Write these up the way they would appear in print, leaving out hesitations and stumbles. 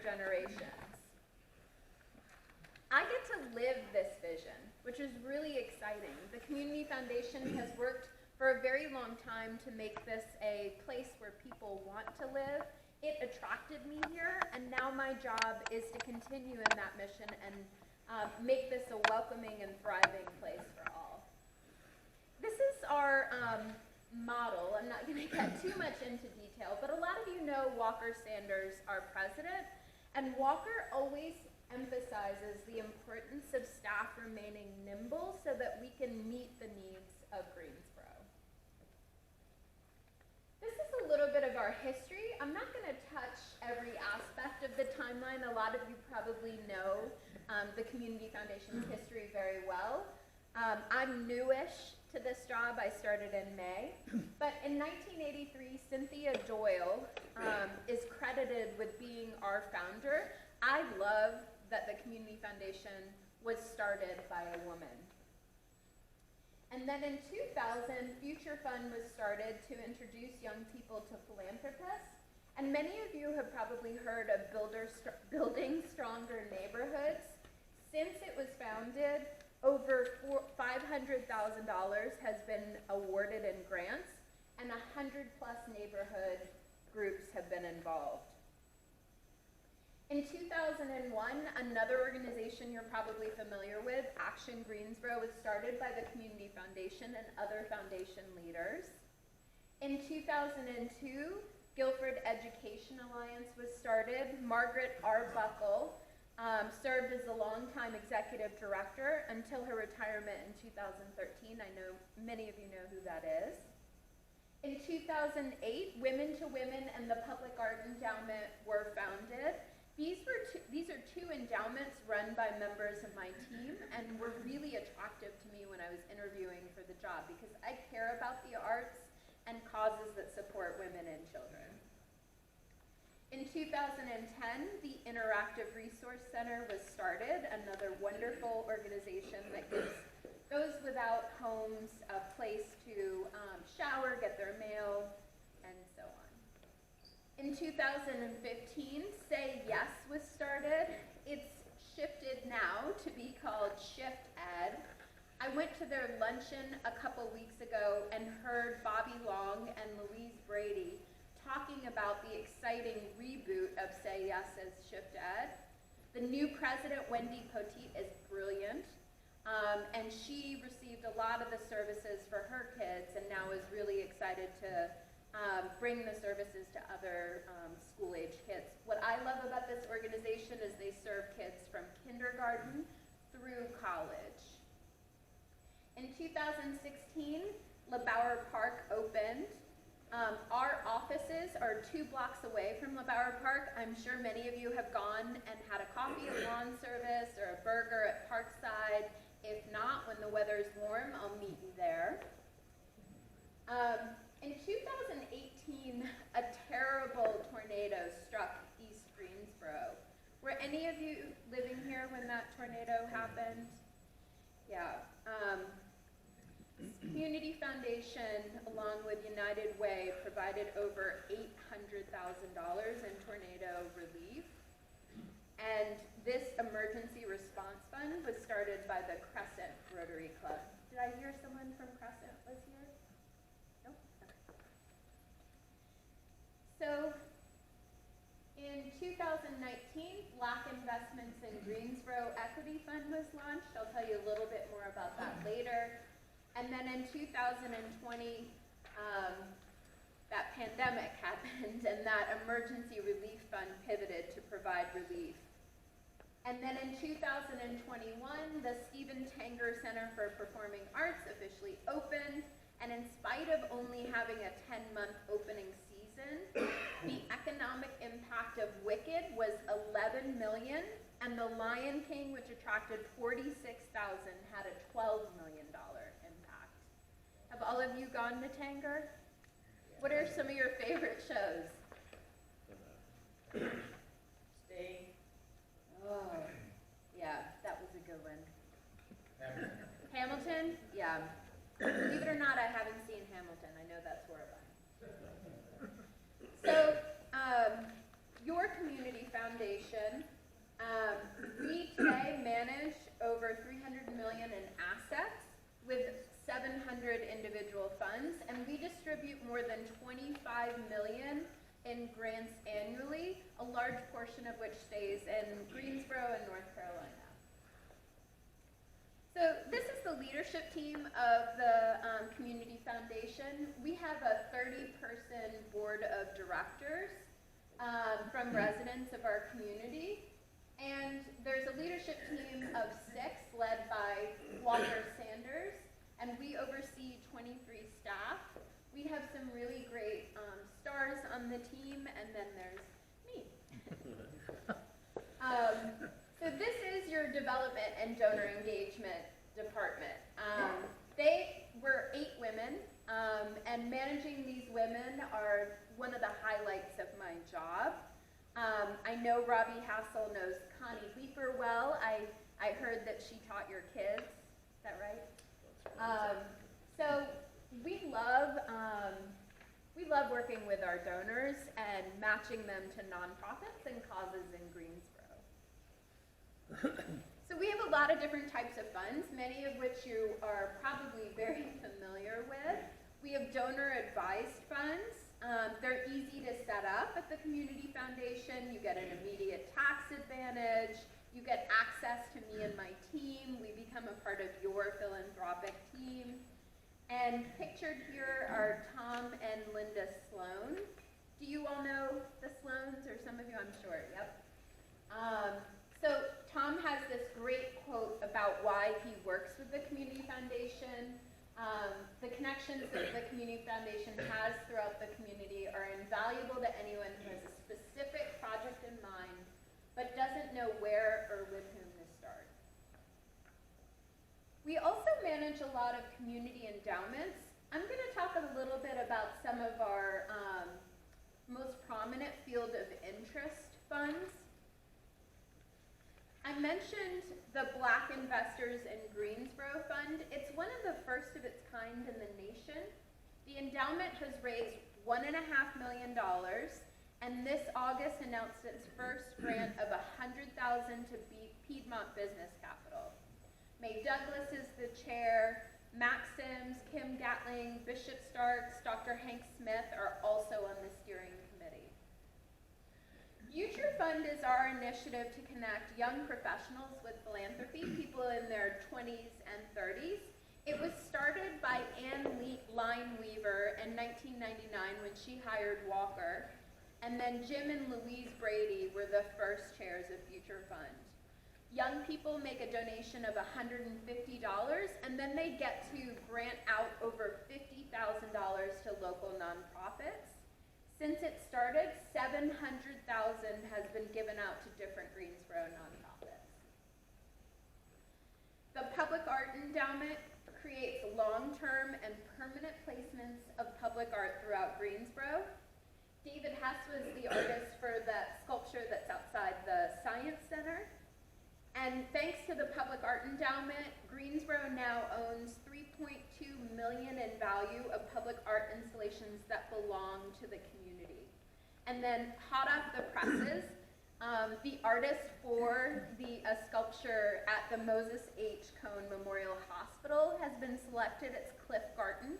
generations. I get to live this vision, which is really exciting. The Community Foundation has worked for a very long time to make this a place where people want to live. It attracted me here, and now my job is to continue in that mission and make this a welcoming and thriving place for all. This is our model. I'm not going to get too much into detail, but a lot of you know Walker Sanders, our president, and Walker always emphasizes the importance of staff remaining nimble so that we can meet the needs of Greensboro. This is a little bit of our history. I'm not going to touch every aspect of the timeline. A lot of you probably know the Community Foundation's history very well. I'm newish to this job. I started in May. But in 1983, Cynthia Doyle is credited with being our founder. I love that the Community Foundation was started by a woman. And then in 2000, Future Fund was started to introduce young people to philanthropists. And many of you have probably heard of Building Stronger Neighborhoods. Since it was founded, over $500,000 has been awarded in grants, and 100+ neighborhood groups have been involved. In 2001, another organization you're probably familiar with, Action Greensboro, was started by the Community Foundation and other foundation leaders. In 2002, Guilford Education Alliance was started. Margaret Arbuckle served as the longtime executive director until her retirement in 2013. I know many of you know who that is. In 2008, Women to Women and the Public Art Endowment were founded. These are two endowments run by members of my team and were really attractive to me when I was interviewing for the job because I care about the arts and causes that support women and children. In 2010, the Interactive Resource Center was started, another wonderful organization that gives those without homes a place to shower, get their mail, and so on. In 2015, Say Yes was started. It's shifted now to be called Shift Ed. I went to their luncheon a couple weeks ago and heard Bobby Long and Louise Brady talking about the exciting reboot of Say Yes as Shift Ed. The new president, Wendy Poteet, is brilliant, and she received a lot of the services for her kids and now is really excited to bring the services to other school-age kids. What I love about this organization is they serve kids from kindergarten through college. In 2016, LeBauer Park opened. Our offices are 2 blocks away from LeBauer Park. I'm sure many of you have gone and had a coffee at lawn service or a burger at Parkside. If not, when the weather's warm, I'll meet you there. In 2018, a terrible tornado struck East Greensboro. Were any of you living here when that tornado happened? Yeah. Community Foundation, along with United Way, provided over $800,000 in tornado relief. And this emergency response fund was started by the Crescent Rotary Club. Did I hear someone from Crescent was here? Nope. Okay. So in 2019, Black Investments in Greensboro Equity Fund was launched. I'll tell you a little bit more about that later. And then in 2020, that pandemic happened and that emergency relief fund pivoted to provide relief. And then in 2021, the Stephen Tanger Center for Performing Arts officially opened. And in spite of only having a 10-month opening season, the economic impact of Wicked was $11 million, and The Lion King, which attracted 46,000, had a $12 million impact. Have all of you gone to Tanger? What are some of your favorite shows? Stay. Oh, yeah, that was a good one. Hamilton? Yeah. Believe it or not, I haven't seen Hamilton. I know that's horrifying. So, your community Foundation. We today manage over 300 million in assets with 700 individual funds, and we distribute more than 25 million in grants annually, a large portion of which stays in Greensboro and North Carolina. So this is the leadership team of the Community Foundation. We have a 30-person board of directors from residents of our community. And there's a leadership team of 6 led by Walker Sanders, and we oversee 23 staff. We have some really great stars on the team, and then there's me. So this is your development and donor engagement department. They were 8 women, and managing these women are one of the highlights of my job. I know Robbie Hassel knows Connie Leeper well. I heard that she taught your kids. Is that right? So we love working with our donors and matching them to nonprofits and causes in Greensboro. So we have a lot of different types of funds, many of which you are probably very familiar with. We have donor advised funds. They're easy to set up at the Community Foundation. You get an immediate tax advantage. You get access to me and my team. We become a part of your philanthropic team. And pictured here are Tom and Linda Sloan. Do you all know the Sloans, or some of you? I'm sure, yep. So Tom has this great quote about why he works with the Community Foundation. The connections that the Community Foundation has throughout the community are invaluable to anyone who has a specific project in mind, but doesn't know where or with whom to start. We also manage a lot of community endowments. I'm going to talk a little bit about some of our most prominent field of interest funds. I mentioned the Black Investors in Greensboro Fund. It's one of the first of its kind in the nation. The endowment has raised $1.5 million, and this August announced its first grant of $100,000 to Piedmont Business Capital. May Douglas is the chair. Max Sims, Kim Gatling, Bishop Starks, Dr. Hank Smith are also on the steering committee. Future Fund is our initiative to connect young professionals with philanthropy, people in their 20s and 30s. It was started by Ann Lineweaver in 1999 when she hired Walker, and then Jim and Louise Brady were the first chairs of Future Fund. Young people make a donation of $150, and then they get to grant out over $50,000 to local nonprofits. Since it started, $700,000 has been given out to different Greensboro nonprofits. The Public Art Endowment creates long-term and permanent placements of public art throughout Greensboro. David Hess was the artist for that sculpture that's outside the Science Center. And thanks to the Public Art Endowment, Greensboro now owns $3.2 million in value of public art installations that belong to the community. And then hot off the presses, the artist for the sculpture at the Moses H. Cone Memorial Hospital has been selected. It's Cliff Garton.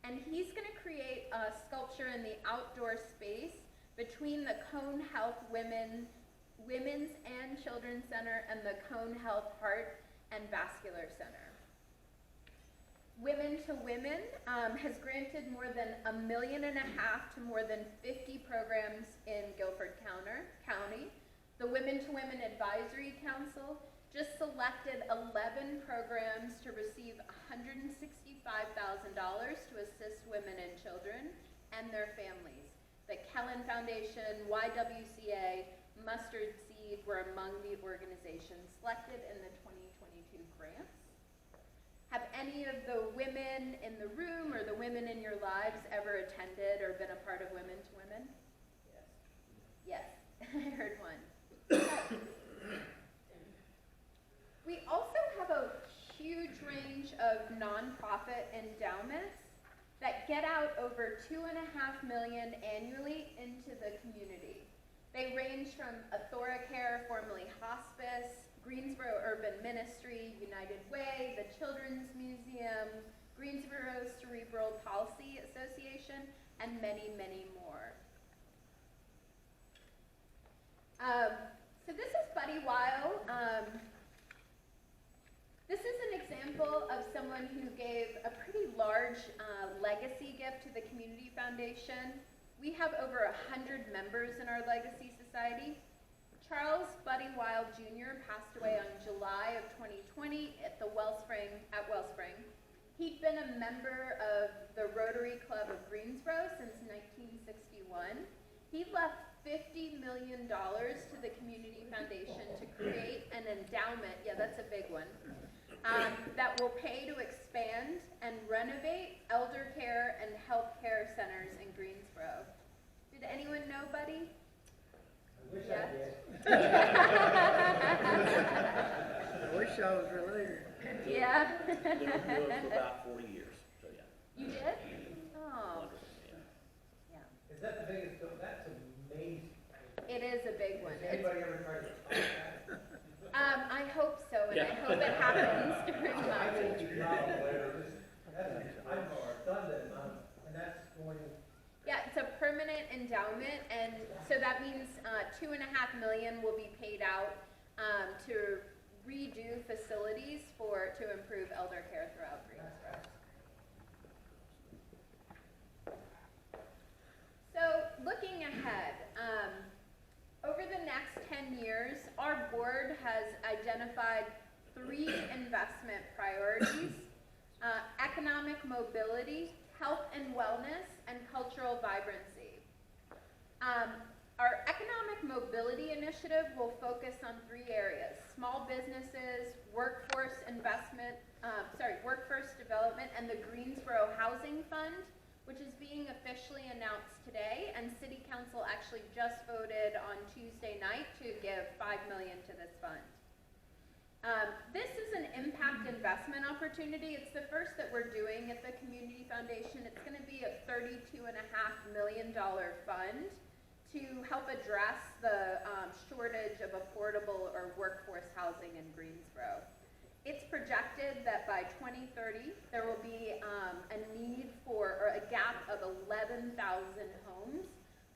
And he's going to create a sculpture in the outdoor space between the Cone Health Women's and Children's Center and the Cone Health Heart and Vascular Center. Women to Women has granted more than $1.5 million to more than 50 programs in Guilford County. The Women to Women Advisory Council just selected 11 programs to receive $165,000 to assist women and children and their families. The Kellen Foundation, YWCA, Mustard Seed were among the organizations selected in the 2022 grants. Have any of the women in the room or the women in your lives ever attended or been a part of Women to Women? Yes. Yes, I heard one. We also have a huge range of nonprofit endowments that get out over $2.5 million annually into the community. They range from AthoraCare, formerly Hospice, Greensboro Urban Ministry, United Way, the Children's Museum, Greensboro Cerebral Palsy Association, and many, many more. So this is Buddy Weil. This is an example of someone who gave a pretty large legacy gift to the Community Foundation. We have over 100 members in our Legacy Society. Charles Buddy Weil Jr. passed away on July of 2020 at Wellspring. He'd been a member of the Rotary Club of Greensboro since 1961. He left $50 million to the Community Foundation to create an endowment, yeah, that's a big one, that will pay to expand and renovate elder care and health care centers in Greensboro. Did anyone know Buddy? I wish I did. I wish I was related. Yeah. Lived with him for about 40 years, so yeah. You did? Oh, Wonderful, yeah. yeah. Is that the biggest, that's amazing. It is a big one. Has anybody ever tried to top that? I hope so, and I Yeah. hope it happens during I my think you probably are just, I've done that, and that's going, Yeah, it's a permanent endowment, and so that means $2.5 million will be paid out to redo facilities to improve elder care throughout Greensboro. So looking ahead, over the next 10 years, our board has identified 3 investment priorities: economic mobility, health and wellness, and cultural vibrancy. Our economic mobility initiative will focus on 3 areas: small businesses, workforce development, and the Greensboro Housing Fund, which is being officially announced today, and City Council actually just voted on Tuesday night to give $5 million to this fund. This is an impact investment opportunity. It's the first that we're doing at the Community Foundation. It's going to be a $32.5 million fund to help address the shortage of affordable or workforce housing in Greensboro. It's projected that by 2030, there will be a need for, or a gap of 11,000 homes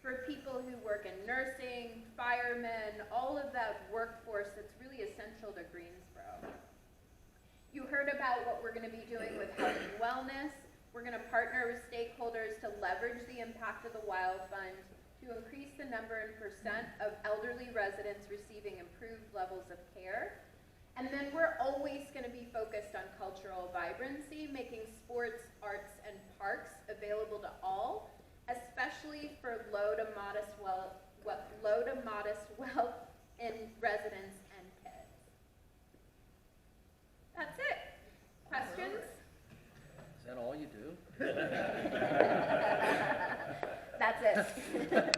for people who work in nursing, firemen, all of that workforce that's really essential to Greensboro. You heard about what we're going to be doing with health and wellness. We're going to partner with stakeholders to leverage the impact of the Wild Fund to increase the number and percent of elderly residents receiving improved levels of care. And then we're always going to be focused on cultural vibrancy, making sports, arts, and parks available to all, especially for low to modest wealth in residents and kids. That's it. Questions? Is that all you do? That's it.